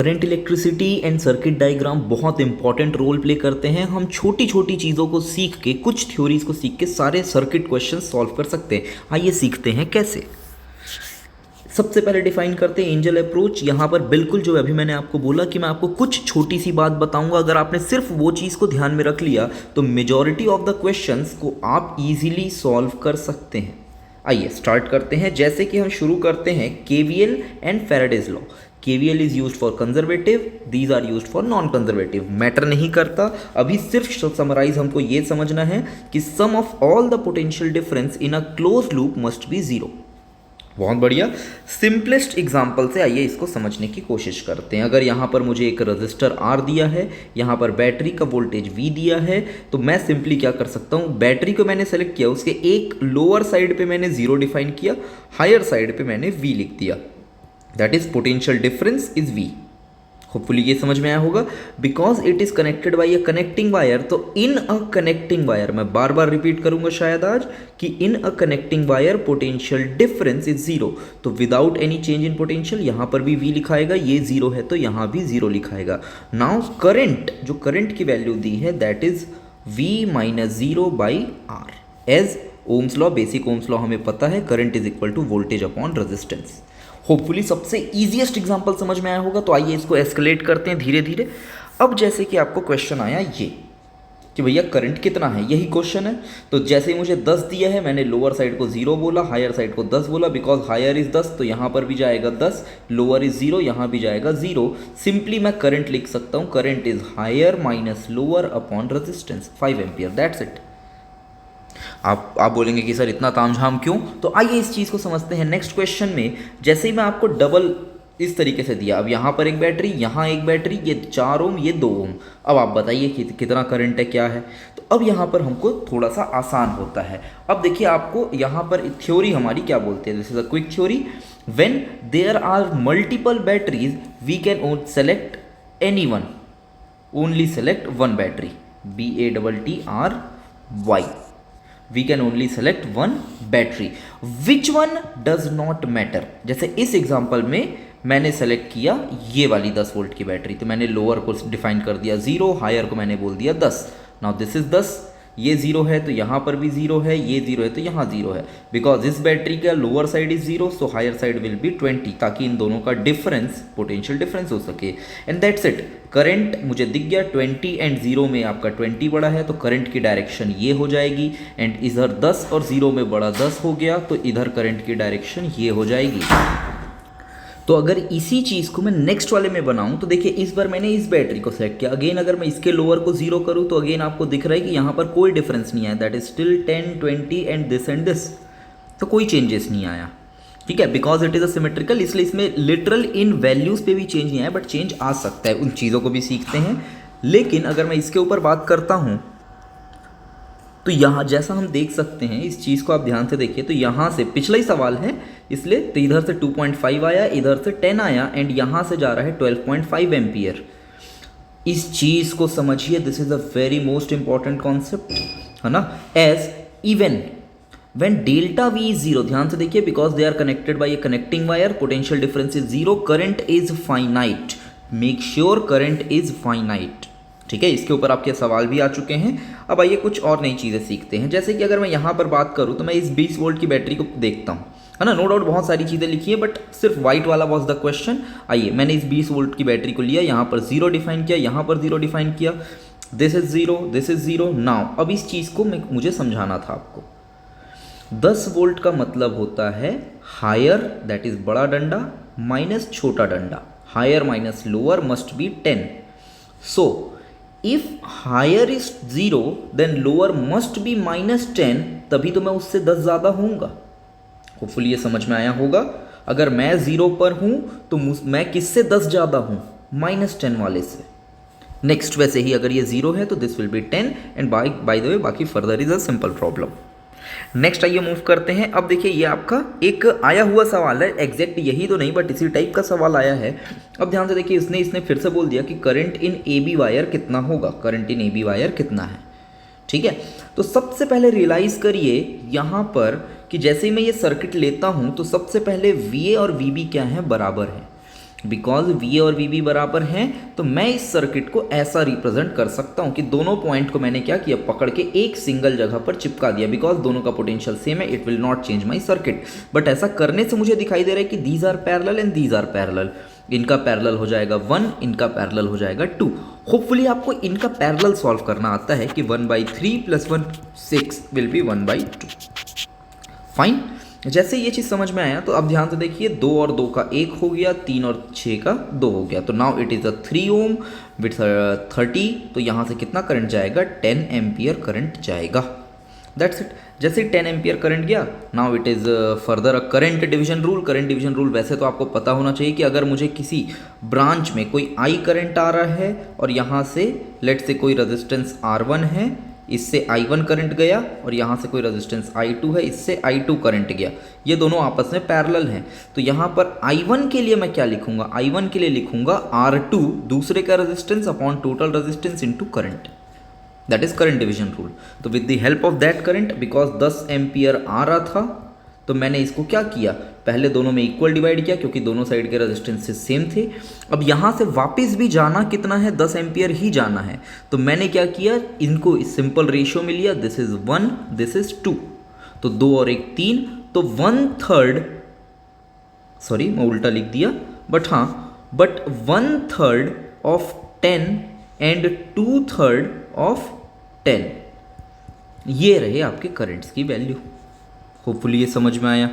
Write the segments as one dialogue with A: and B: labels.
A: Current, electricity and circuit diagram बहुत important role play करते हैं। हम छोटी छोटी चीज़ों को सीख के, कुछ थ्योरीज को सीख के सारे सर्किट क्वेश्चन सॉल्व कर सकते हैं। आइए सीखते हैं कैसे। सबसे पहले डिफाइन करते हैं एंजल अप्रोच। यहाँ पर बिल्कुल जो अभी मैंने आपको बोला कि मैं आपको कुछ छोटी सी बात बताऊंगा, अगर आपने सिर्फ वो चीज़ को ध्यान में रख लिया तो मेजॉरिटी ऑफ द क्वेश्चंस को आप इजीली सॉल्व कर सकते हैं। आइए स्टार्ट करते हैं। जैसे कि हम शुरू करते हैं KVL and Faraday's law. KVL is used for conservative, these are used for non conservative. Matter नहीं करता, अभी सिर्फ समराइज हमको ये समझना है कि sum of all the potential difference in a close loop must be zero. बहुत बढ़िया। सिंपलेस्ट एग्जाम्पल से आइए इसको समझने की कोशिश करते हैं। अगर यहाँ पर मुझे एक रजिस्टर R दिया है, यहाँ पर बैटरी का वोल्टेज V दिया है, तो मैं सिंपली क्या कर सकता हूँ, बैटरी को मैंने सेलेक्ट किया, उसके एक लोअर साइड पे मैंने 0 डिफाइन किया, हायर साइड पे मैंने V लिख दिया। That is potential difference is V। Hopefully ये समझ में आया होगा। Because it is connected by a connecting wire, तो इन अ कनेक्टिंग वायर, मैं बार बार रिपीट करूंगा शायद आज, कि in a connecting wire potential difference is zero. तो without any change in potential, यहां पर भी V लिखाएगा, ये जीरो है तो यहां भी जीरो लिखाएगा। नाउ करंट, जो करंट की वैल्यू दी है that is V minus zero by R। As Ohm's law, basic Ohm's law हमें पता है, current is equal to voltage upon resistance. Hopefully सबसे ईजिएस्ट एग्जांपल समझ में आया होगा। तो आइए इसको एस्केलेट करते हैं धीरे धीरे। अब जैसे कि आपको क्वेश्चन आया ये कि भैया करंट कितना है, यही क्वेश्चन है। तो जैसे ही मुझे 10 दिया है, मैंने लोअर साइड को 0 बोला, हायर साइड को 10 बोला। बिकॉज हायर इज 10 तो यहाँ पर भी जाएगा 10, लोअर इज 0, यहाँ भी जाएगा 0। सिंपली मैं करंट लिख सकता हूँ, current is higher minus lower upon resistance 5 ampere. That's it. आप बोलेंगे कि सर इतना तामझाम क्यों, तो आइए इस चीज़ को समझते हैं। नेक्स्ट क्वेश्चन में जैसे ही मैं आपको डबल इस तरीके से दिया, अब यहाँ पर एक बैटरी, यहाँ एक बैटरी, ये 4 ओम, ये 2 ओम। अब आप बताइए कि कितना करंट है, क्या है। तो अब यहाँ पर हमको थोड़ा सा आसान होता है। अब देखिए आपको यहाँ पर थ्योरी हमारी क्या बोलते हैं, this is a quick theory. When there are multiple batteries we can select any one, only select one battery, BATTRY। We can only select one battery. Which one does not matter? जैसे इस example में मैंने select किया ये वाली 10 volt की battery, तो मैंने लोअर को डिफाइन कर दिया 0, हायर को मैंने बोल दिया 10। नाउ दिस इज 10, ये 0 है तो यहाँ पर भी 0 है, ये 0 है तो यहाँ 0 है। बिकॉज इस बैटरी का lower side is 0, so higher side will be 20, ताकि इन दोनों का डिफरेंस पोटेंशियल डिफरेंस हो सके। And that's it. करंट मुझे दिख गया 20 एंड 0 में आपका 20 बड़ा है, तो करंट की डायरेक्शन ये हो जाएगी। एंड इधर 10 और 0 में बड़ा 10 हो गया, तो इधर करंट की डायरेक्शन ये हो जाएगी। तो अगर इसी चीज़ को मैं नेक्स्ट वाले में बनाऊं, तो देखिए इस बार मैंने इस बैटरी को सेलेक्ट किया। अगेन अगर मैं इसके लोअर को 0 करूं, तो अगेन आपको दिख रहा है कि यहाँ पर कोई डिफरेंस नहीं आया, that is still 10, 20 and this, तो कोई चेंजेस नहीं आया। ठीक है, because it is a symmetrical, इसलिए इसमें लिटरल इन वैल्यूज पे भी चेंज नहीं आया, बट चेंज आ सकता है, उन चीज़ों को भी सीखते हैं। लेकिन अगर मैं इसके ऊपर बात करता हूँ, तो यहाँ जैसा हम देख सकते हैं, इस चीज़ को आप ध्यान से देखिए, तो यहाँ से पिछला ही सवाल है इसलिए, तो इधर से 2.5 आया, इधर से 10 आया, एंड यहाँ से जा रहा है 12.5 एम्पियर। इस चीज़ को समझिए, this is a very most important concept, है ना। As even when delta V is 0, ध्यान से देखिए, because they are connected by a connecting wire, potential difference is 0, current is finite. Make sure current is finite. ठीक है, इसके ऊपर आपके सवाल भी आ चुके हैं। अब आइए कुछ और नई चीज़ें सीखते हैं। जैसे कि अगर मैं यहाँ पर बात करूँ, तो मैं इस 20 वोल्ट की बैटरी को देखता हूँ, है ना। नो डाउट बहुत सारी चीज़ें लिखी है, बट सिर्फ वाइट वाला वॉज द क्वेश्चन। आइए मैंने इस 20 वोल्ट की बैटरी को लिया, यहाँ पर 0 डिफाइन किया, यहाँ पर 0 डिफाइन किया, this is 0, this is 0। Now अब इस चीज़ को मुझे समझाना था आपको। 10 वोल्ट का मतलब होता है हायर, दैट इज बड़ा डंडा, माइनस छोटा डंडा, higher minus lower must be 10। So if higher is 0 then lower must be -10, तभी तो मैं उससे 10 ज़्यादा होऊंगा। होपफुली ये समझ में आया होगा। अगर मैं 0 पर हूं तो मैं किससे 10 ज़्यादा हूं, -10 वाले से। नेक्स्ट वैसे ही अगर ये 0 है तो this will be 10, and by the way बाकी further is a simple problem. Next आइए मूव करते हैं। अब देखिए ये आपका एक आया हुआ सवाल है, एग्जैक्ट यही तो नहीं बट इसी टाइप का सवाल आया है। अब ध्यान से देखिए, इसने फिर से बोल दिया कि करंट इन AB वायर कितना होगा, करंट इन AB वायर कितना है। ठीक है, तो सबसे पहले रियलाइज करिए यहाँ पर कि जैसे ही मैं ये सर्किट लेता हूँ, तो सबसे पहले VA और VB क्या है, बराबर है। बिकॉज वी और वी बी बराबर हैं, तो मैं इस सर्किट को ऐसा रिप्रेजेंट कर सकता हूँ कि दोनों पॉइंट को मैंने क्या किया, पकड़ के एक सिंगल जगह पर चिपका दिया। बिकॉज दोनों का पोटेंशियल सेम है, it will not change my circuit. But ऐसा करने से मुझे दिखाई दे रहा है कि these are parallel and these are parallel. इनका पैरेलल हो जाएगा 1, इनका पैरेलल हो जाएगा 2। होपफुली आपको इनका पैरेलल सॉल्व करना आता है कि 1/3 + 1 6 विल बी 1/2। फाइन। जैसे ये चीज़ समझ में आया तो अब ध्यान से देखिए, 2 और 2 का 1 हो गया, 3 और 6 का 2 हो गया। तो now it is a 3 ohm with 30। तो यहाँ से कितना करंट जाएगा, 10 एम्पियर करंट जाएगा। That's it. जैसे 10 एम्पियर करंट गया, now it is further a current division rule. Current division rule वैसे तो आपको पता होना चाहिए कि अगर मुझे किसी ब्रांच में कोई आई करंट आ रहा है और यहाँ से लेट से कोई रेजिस्टेंस R1 है, इससे I1 करंट गया, और यहाँ से कोई रेजिस्टेंस I2 है, इससे I2 करंट गया, ये दोनों आपस में पैरेलल हैं। तो यहाँ पर I1 के लिए मैं क्या लिखूंगा, I1 के लिए लिखूंगा R2 दूसरे का resistance upon total resistance into current. That is current division rule. तो with the help of that current, because 10 ampere आ रहा था, तो मैंने इसको क्या किया, पहले दोनों में इक्वल डिवाइड किया क्योंकि दोनों साइड के रेजिस्टेंसेस सेम थे। अब यहाँ से वापस भी जाना कितना है, 10 एम्पियर ही जाना है। तो मैंने क्या किया, इनको सिंपल रेशियो में लिया, दिस इज 1, दिस इज 2। तो 2 और 1 3, तो 1/3, सॉरी मैं उल्टा लिख दिया, बट हाँ, बट 1/3 ऑफ 10 एंड 2/3 ऑफ 10, ये रहे आपके करंट्स की वैल्यू। होपफुली ये समझ में आया।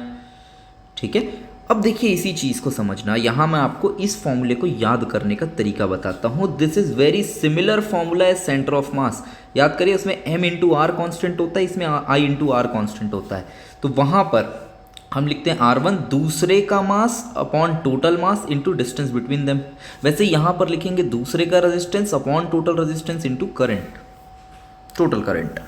A: ठीक है, अब देखिए इसी चीज़ को समझना, यहाँ मैं आपको इस फॉर्मूले को याद करने का तरीका बताता हूँ। This is very similar formula as centre of mass. याद करिए, उसमें m इंटू आर कॉन्स्टेंट होता है, इसमें I इंटू आर कॉन्स्टेंट होता है। तो वहाँ पर हम लिखते हैं R1 दूसरे का mass upon total mass into distance between them. वैसे यहाँ पर लिखेंगे दूसरे का resistance upon total resistance into current, total current.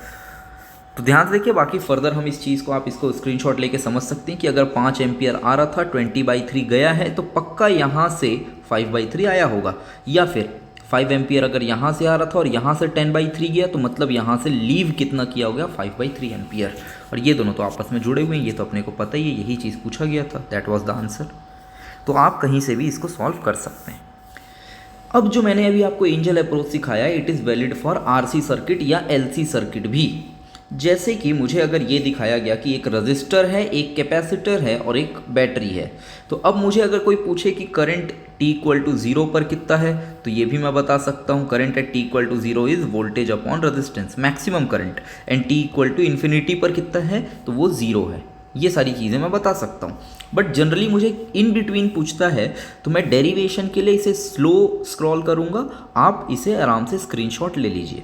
A: तो ध्यान से देखिए, बाकी फर्दर हम इस चीज़ को, आप इसको स्क्रीनशॉट लेके समझ सकते हैं कि अगर 5 एम्पियर आ रहा था, 20/3 गया है, तो पक्का यहाँ से 5/3 आया होगा। या फिर 5 एम्पियर अगर यहाँ से आ रहा था और यहाँ से 10/3 गया, तो मतलब यहाँ से लीव कितना किया हो गया, 5/3 एम्पियर। और ये दोनों तो आपस में जुड़े हुए हैं, ये तो अपने को पता ही है, यही चीज़ पूछा गया था, दैट वॉज द आंसर। तो आप कहीं से भी इसको सॉल्व कर सकते हैं। अब जो मैंने अभी आपको एंजल अप्रोच सिखाया, it is valid for RC circuit या LC सर्किट भी। जैसे कि मुझे अगर ये दिखाया गया कि एक रजिस्टर है, एक कैपेसिटर है और एक बैटरी है, तो अब मुझे अगर कोई पूछे कि करंट t=0 पर कितना है, तो ये भी मैं बता सकता हूँ, current eight t=0 is voltage upon resistance, maximum current. And t=∞ पर कितना है, तो वो 0 है। ये सारी चीज़ें मैं बता सकता हूँ। बट जनरली मुझे इन बिटवीन पूछता है, तो मैं डेरिवेशन के लिए इसे स्लो स्क्रॉल करूँगा, आप इसे आराम से स्क्रीनशॉट ले लीजिए।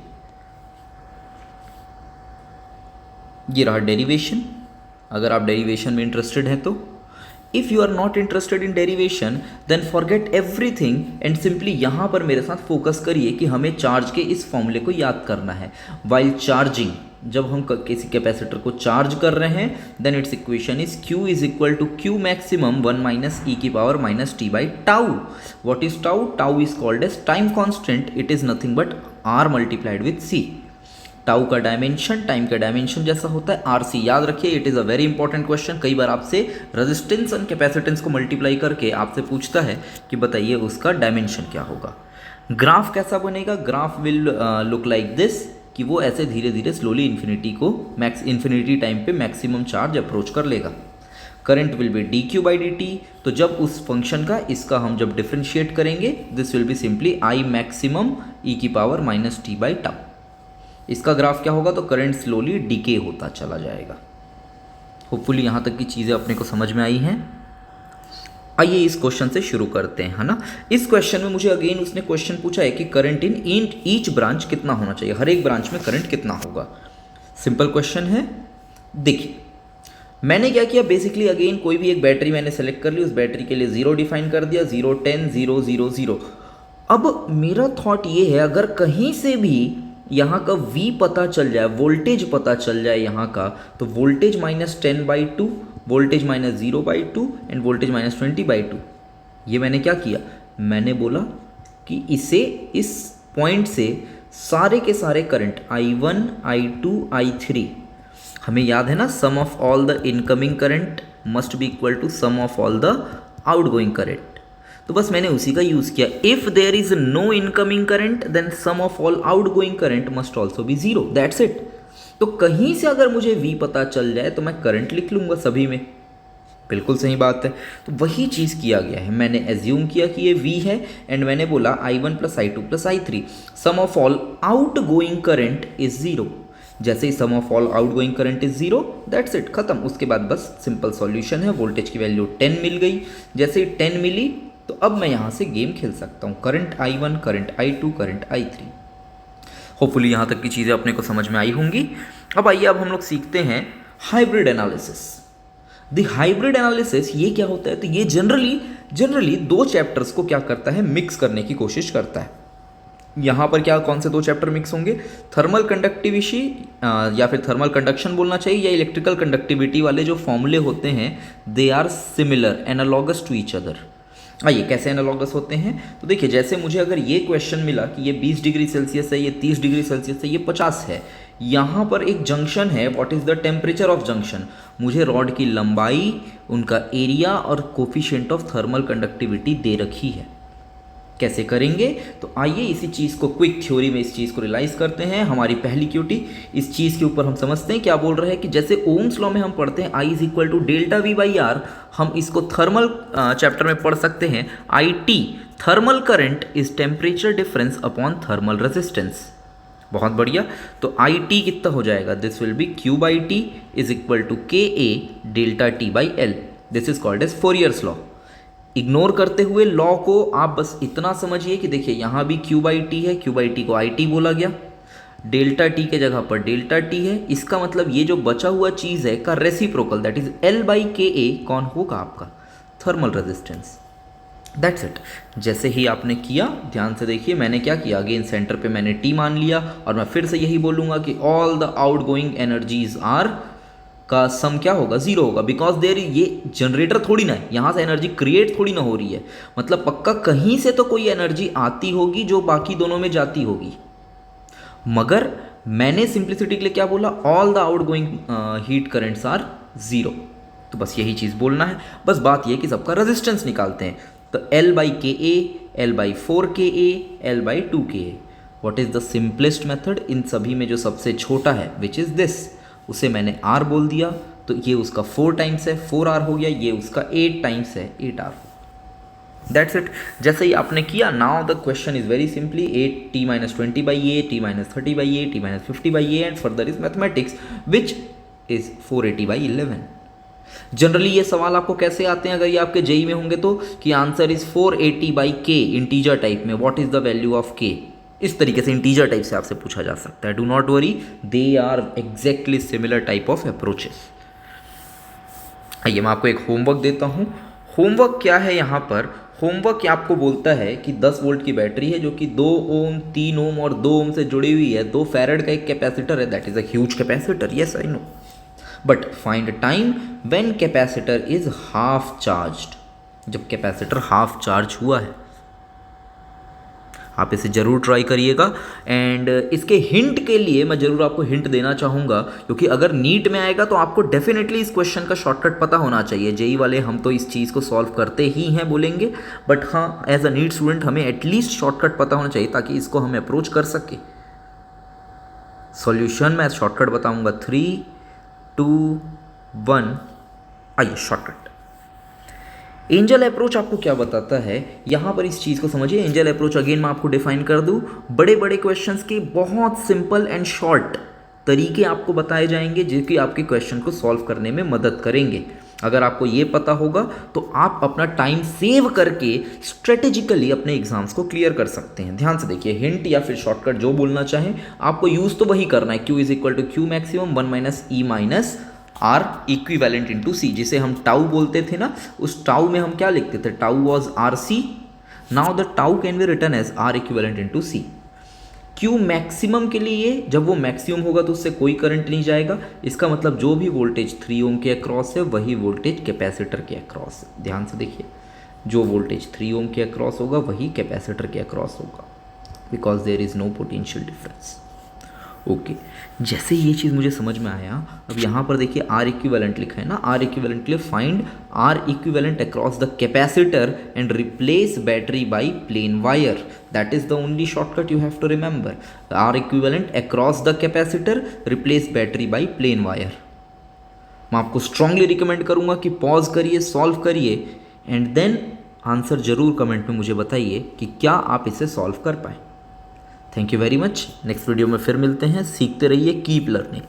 A: ये रहा डेरिवेशन, अगर आप डेरिवेशन में इंटरेस्टेड हैं तो। If you are not interested in derivation, then forget everything and simply यहाँ पर मेरे साथ फोकस करिए कि हमें चार्ज के इस फॉर्मूले को याद करना है। वाइल चार्जिंग, जब हम किसी कैपेसिटर को चार्ज कर रहे हैं, then its equation is Q = Q maximum 1 - e⁻ t/τ। What is tau? Tau is called as time constant, it is nothing but R multiplied with C। Tau का dimension time का dimension जैसा होता है RC। याद रखिए, it is a very important question. कई बार आपसे रेजिस्टेंस एंड कैपेसिटेंस को मल्टीप्लाई करके आपसे पूछता है कि बताइए उसका डायमेंशन क्या होगा। ग्राफ कैसा बनेगा? Graph will look like this, कि वो ऐसे धीरे धीरे स्लोली इन्फिनिटी टाइम पे मैक्सिमम चार्ज अप्रोच कर लेगा। Current will be dq/dt। तो जब उस फंक्शन का इसका हम जब डिफ्रेंशिएट करेंगे, this will be simply I maximum e⁻ t/τ। इसका ग्राफ क्या होगा? तो करंट स्लोली डीके होता चला जाएगा। होपफुली यहाँ तक की चीज़ें अपने को समझ में आई हैं। आइए इस क्वेश्चन से शुरू करते हैं, है ना। इस क्वेश्चन में मुझे अगेन उसने क्वेश्चन पूछा है कि करंट इन ईच ब्रांच कितना होना चाहिए, हर एक ब्रांच में करंट कितना होगा। सिंपल क्वेश्चन है। देखिए मैंने क्या किया, बेसिकली अगेन कोई भी एक बैटरी मैंने सेलेक्ट कर ली, उस बैटरी के लिए 0 डिफाइन कर दिया, 0 10 0 0 0। अब मेरा थॉट ये है, अगर कहीं से भी यहाँ का V पता चल जाए, वोल्टेज पता चल जाए यहाँ का, तो वोल्टेज -10/2, वोल्टेज -0/2 एंड वोल्टेज -20/2। ये मैंने क्या किया, मैंने बोला कि इसे इस पॉइंट से सारे के सारे करंट I1 I2 I3, हमें याद है ना, sum of all the incoming current must be equal to sum of all the outgoing current. तो बस मैंने उसी का यूज़ किया। If there is no incoming current then sum of all outgoing current must also be zero, that's it. तो कहीं से अगर मुझे V पता चल जाए तो मैं करंट लिख लूँगा सभी में, बिल्कुल सही बात है। तो वही चीज़ किया गया है, मैंने एज्यूम किया कि ये V है एंड मैंने बोला I1 plus I2 plus I3 sum of all outgoing current is zero. जैसे ही sum of all outgoing current is zero, that's it, खत्म। उसके बाद बस सिंपल सॉल्यूशन है, वोल्टेज की वैल्यू 10 मिल गई। जैसे ही 10 मिली तो अब मैं यहाँ से गेम खेल सकता हूँ, current I1, current I2, current I3। Hopefully यहाँ तक की चीज़ें अपने को समझ में आई होंगी। अब आइए, अब हम लोग सीखते हैं hybrid analysis. The hybrid analysis ये क्या होता है? तो ये जनरली दो चैप्टर्स को क्या करता है, मिक्स करने की कोशिश करता है। यहाँ पर क्या, कौन से दो चैप्टर मिक्स होंगे? थर्मल कंडक्टिविटी या फिर थर्मल कंडक्शन बोलना चाहिए, या इलेक्ट्रिकल कंडक्टिविटी वाले जो फॉर्मूले होते हैं they are similar, analogous to each other. आइए, कैसे एनालॉगस होते हैं? तो देखिए, जैसे मुझे अगर ये क्वेश्चन मिला कि ये 20 डिग्री सेल्सियस है, ये 30 डिग्री सेल्सियस है, ये 50 है, यहाँ पर एक जंक्शन है, what is the temperature of junction? मुझे रॉड की लंबाई, उनका एरिया और कोफिशिएंट ऑफ थर्मल कंडक्टिविटी दे रखी है। कैसे करेंगे? तो आइए इसी चीज़ को क्विक थ्योरी में इस चीज़ को रियलाइज़ करते हैं। हमारी पहली क्यूटी इस चीज़ के ऊपर हम समझते हैं, क्या बोल रहे हैं कि जैसे ओम्स लॉ में हम पढ़ते हैं I is equal to delta V by R, हम इसको थर्मल चैप्टर में पढ़ सकते हैं IT thermal current is temperature difference upon thermal resistance. बहुत बढ़िया। तो IT कितना हो जाएगा? This will be Q by T is equal to KA delta T by L। This is called as Fourier's law. Ignore करते हुए law को आप बस इतना समझिए कि देखिए यहाँ भी Q बाई टी है, Q बाई टी को IT बोला गया, डेल्टा टी के जगह पर डेल्टा टी है। इसका मतलब ये जो बचा हुआ चीज़ है का reciprocal that is L by KA कौन होगा? आपका थर्मल रेजिस्टेंस। That's it. जैसे ही आपने किया, ध्यान से देखिए, मैंने क्या किया, अगेन सेंटर पे मैंने T मान लिया और मैं फिर से यही बोलूँगा कि all the outgoing energies are का सम क्या होगा? जीरो होगा, बिकॉज देर ये जनरेटर थोड़ी ना है, यहाँ से एनर्जी क्रिएट थोड़ी ना हो रही है, मतलब पक्का कहीं से तो कोई एनर्जी आती होगी जो बाकी दोनों में जाती होगी। मगर मैंने सिंप्लिसिटी के लिए क्या बोला? All the outgoing heat currents are zero. तो बस यही चीज़ बोलना है। बस बात यह कि सबका रेजिस्टेंस निकालते हैं। तो L by KA, L by 4KA, L by 2KA। What is the simplest method? इन सभी में जो सबसे छोटा है विच इज़ दिस, उसे मैंने R बोल दिया, तो ये उसका 4 टाइम्स है, 4R हो गया, ये उसका 8 टाइम्स है, 8R। That's it. जैसे ही आपने किया, now the question is very simply 8T minus 20 by A, T minus 30 by A, T minus 50 by A and further is mathematics which is 480 by 11। Generally ये सवाल आपको कैसे आते हैं अगर ये आपके जेई में होंगे तो, कि answer is 480 by K integer type में, what is the value of K? इस तरीके से इंटीजर टाइप से आपसे पूछा जा सकता है। Do not worry, they are exactly similar type of approaches. आइए मैं आपको एक होमवर्क देता हूँ। होमवर्क क्या है यहाँ पर? होमवर्क आपको बोलता है कि 10 वोल्ट की बैटरी है जो कि 2 ओम, 3 ओम और 2 ओम से जुड़ी हुई है, 2 फैरेड का एक कैपेसिटर है, that is a huge capacitor, yes I know, but find time when capacitor is half charged. जब कैपेसिटर हाफ चार्ज हुआ है। आप इसे ज़रूर ट्राई करिएगा एंड इसके हिंट के लिए मैं ज़रूर आपको हिंट देना चाहूँगा, क्योंकि अगर नीट में आएगा तो आपको डेफिनेटली इस क्वेश्चन का शॉर्टकट पता होना चाहिए। जेई वाले हम तो इस चीज़ को सॉल्व करते ही हैं बोलेंगे, बट हाँ एज अ नीट स्टूडेंट हमें एटलीस्ट शॉर्टकट पता होना चाहिए ताकि इसको हम अप्रोच कर सके। सॉल्यूशन मैं शॉर्टकट बताऊँगा, 3, 2, 1। आइए शॉर्टकट। एंजल अप्रोच आपको क्या बताता है यहाँ पर, इस चीज़ को समझिए। एंजल अप्रोच अगेन मैं आपको डिफाइन कर दूँ, बड़े बड़े क्वेश्चंस के बहुत सिंपल एंड शॉर्ट तरीके आपको बताए जाएंगे जो कि आपके क्वेश्चन को सॉल्व करने में मदद करेंगे। अगर आपको ये पता होगा तो आप अपना टाइम सेव करके स्ट्रेटेजिकली अपने एग्जाम्स को क्लियर कर सकते हैं। ध्यान से देखिए, हिंट या फिर शॉर्टकट जो बोलना चाहें आपको यूज़ तो वही करना है। Q is equal to Q maximum 1 minus E minus R equivalent into C, जिसे हम टाउ बोलते थे ना, उस टाउ में हम क्या लिखते थे? Tau was RC। Now the tau can be written as R equivalent into C। Q maximum के लिए, जब वो मैक्सिमम होगा तो उससे कोई करंट नहीं जाएगा, इसका मतलब जो भी वोल्टेज 3 ओम के अक्रॉस है वही वोल्टेज कैपेसिटर के अक्रॉस है। ध्यान से देखिए, जो वोल्टेज 3 ओम के अक्रॉस होगा वही कैपेसिटर के अक्रॉस होगा, because there is no potential difference. Okay जैसे ये चीज़ मुझे समझ में आया, अब यहाँ पर देखिए आर इक्विवेलेंट लिखा है ना, आर इक्विवेलेंट के लिए find R equivalent across the capacitor and replace battery by plain wire, that is the only shortcut you have to remember, R equivalent across the capacitor replace battery by plain wire. मैं आपको strongly recommend करूँगा कि pause करिए, solve करिए and then answer जरूर comment में मुझे बताइए कि क्या आप इसे सॉल्व कर पाए। Thank you very much. Next video में फिर मिलते हैं। सीखते रहिए, कीप लर्निंग।